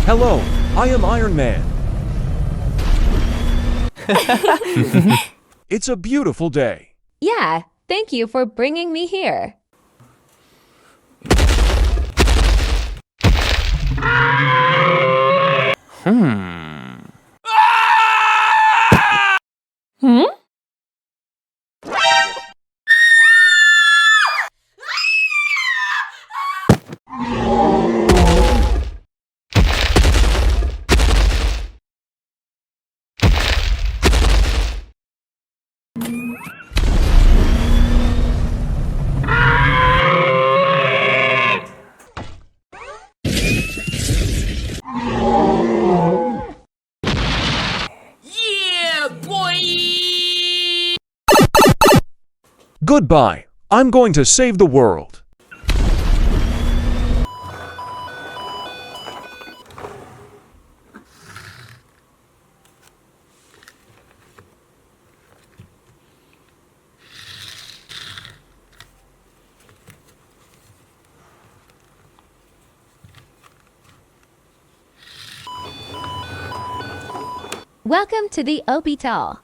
Hello, I am Iron Man. It's a beautiful day. Yeah, thank you for bringing me here. Goodbye. I'm going to save the world. Welcome to the hospital.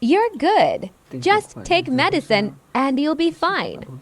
You're good. Just take medicine and you'll be fine.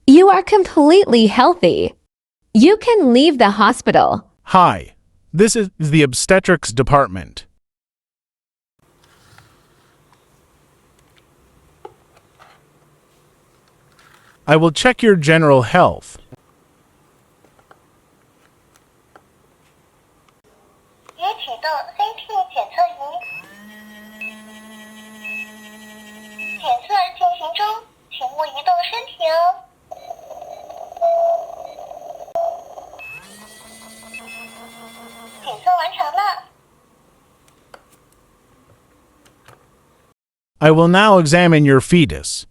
You are completely healthy. You can leave the hospital. Hi, this is the obstetrics department. I will check your general health. 已启动 CT 检测仪，检测进行中，请勿移动身体哦。检测完成了。 I will now examine your fetus.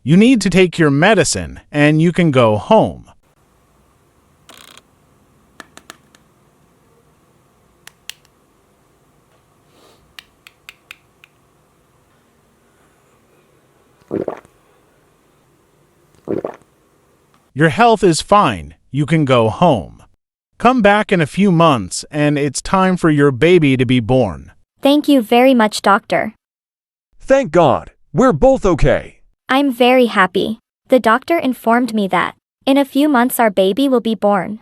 You need to take your medicine and you can go home. Your health is fine. You can go home. Come back in a few months and it's time for your baby to be born. Thank you very much, doctor. Thank God, we're both okay. I'm very happy. The doctor informed me that in a few months our baby will be born.